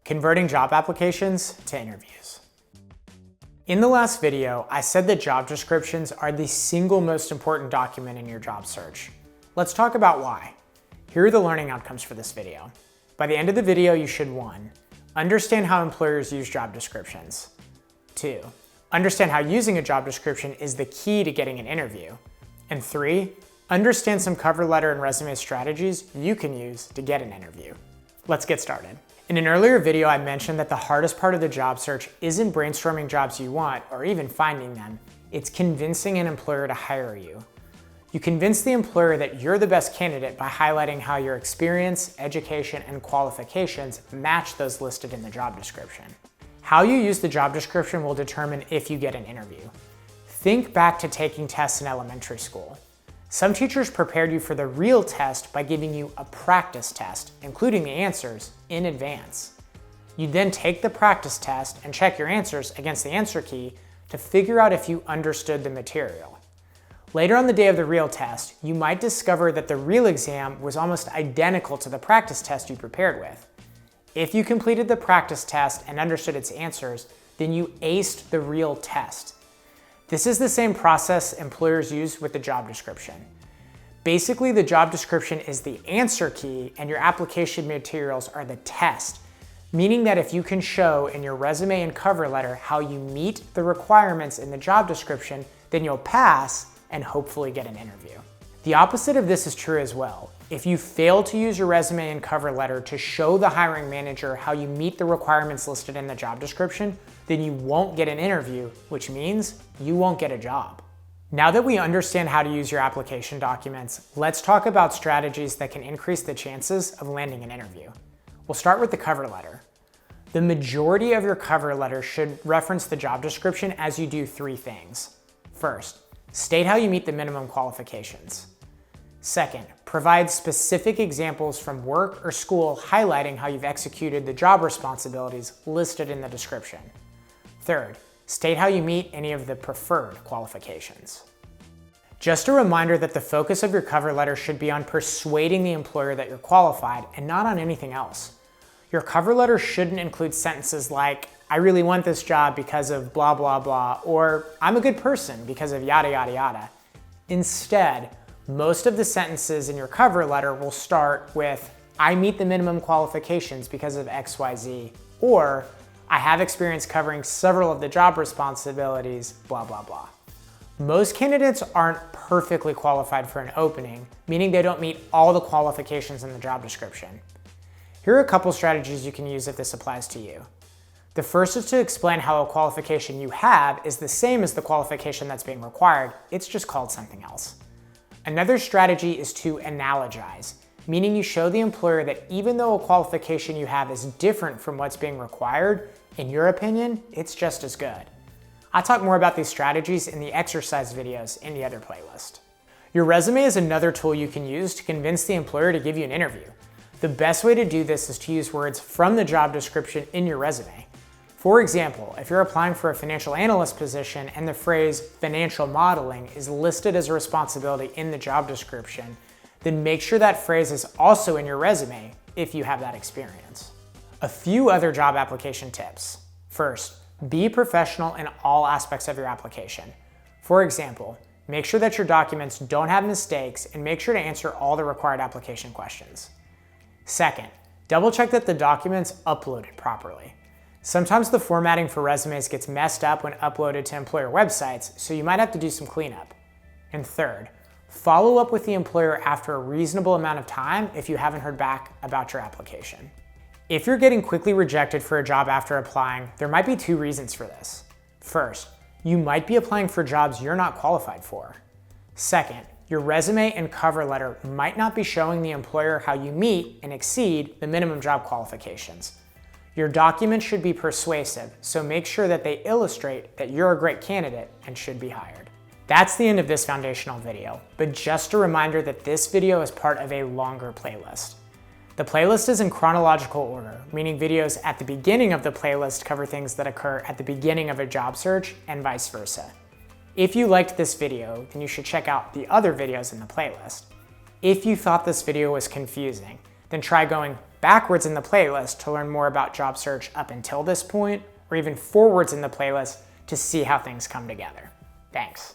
Converting job applications to interviews. In the last video, I said that job descriptions are the single most important document in your job search. Let's talk about why. Here are the learning outcomes for this video. By the end of the video, you should 1. Understand how employers use job descriptions. 2. Understand how using a job description is the key to getting an interview. And 3. Understand some cover letter and resume strategies you can use to get an interview. Let's get started. In an earlier video, I mentioned that the hardest part of the job search isn't brainstorming jobs you want or even finding them. It's convincing an employer to hire you. You convince the employer that you're the best candidate by highlighting how your experience, education, and qualifications match those listed in the job description. How you use the job description will determine if you get an interview. Think back to taking tests in elementary school. Some teachers prepared you for the real test by giving you a practice test, including the answers, in advance. You then take the practice test and check your answers against the answer key to figure out if you understood the material. Later on the day of the real test, you might discover that the real exam was almost identical to the practice test you prepared with. If you completed the practice test and understood its answers, then you aced the real test. This is the same process employers use with the job description. Basically, the job description is the answer key and your application materials are the test, meaning that if you can show in your resume and cover letter how you meet the requirements in the job description, then you'll pass and hopefully get an interview. The opposite of this is true as well. If you fail to use your resume and cover letter to show the hiring manager how you meet the requirements listed in the job description, then you won't get an interview, which means you won't get a job. Now that we understand how to use your application documents, let's talk about strategies that can increase the chances of landing an interview. We'll start with the cover letter. The majority of your cover letter should reference the job description as you do 3 things. First, state how you meet the minimum qualifications. Second, provide specific examples from work or school highlighting how you've executed the job responsibilities listed in the description. Third, state how you meet any of the preferred qualifications. Just a reminder that the focus of your cover letter should be on persuading the employer that you're qualified and not on anything else. Your cover letter shouldn't include sentences like, I really want this job because of blah, blah, blah, or I'm a good person because of yada, yada, yada. Instead, most of the sentences in your cover letter will start with, I meet the minimum qualifications because of XYZ, or I have experience covering several of the job responsibilities, blah, blah, blah. Most candidates aren't perfectly qualified for an opening, meaning they don't meet all the qualifications in the job description. Here are a couple strategies you can use if this applies to you. The first is to explain how a qualification you have is the same as the qualification that's being required, it's just called something else. Another strategy is to analogize, meaning you show the employer that even though a qualification you have is different from what's being required, in your opinion, it's just as good. I'll talk more about these strategies in the exercise videos in the other playlist. Your resume is another tool you can use to convince the employer to give you an interview. The best way to do this is to use words from the job description in your resume. For example, if you're applying for a financial analyst position and the phrase financial modeling is listed as a responsibility in the job description, then make sure that phrase is also in your resume if you have that experience. A few other job application tips. First, be professional in all aspects of your application. For example, make sure that your documents don't have mistakes and make sure to answer all the required application questions. Second, double check that the document's uploaded properly. Sometimes the formatting for resumes gets messed up when uploaded to employer websites, so you might have to do some cleanup. And third, follow up with the employer after a reasonable amount of time if you haven't heard back about your application. If you're getting quickly rejected for a job after applying, there might be 2 reasons for this. First, you might be applying for jobs you're not qualified for. Second, your resume and cover letter might not be showing the employer how you meet and exceed the minimum job qualifications. Your document should be persuasive, so make sure that they illustrate that you're a great candidate and should be hired. That's the end of this foundational video, but just a reminder that this video is part of a longer playlist. The playlist is in chronological order, meaning videos at the beginning of the playlist cover things that occur at the beginning of a job search and vice versa. If you liked this video, then you should check out the other videos in the playlist. If you thought this video was confusing, then try going backwards in the playlist to learn more about job search up until this point, or even forwards in the playlist to see how things come together. Thanks.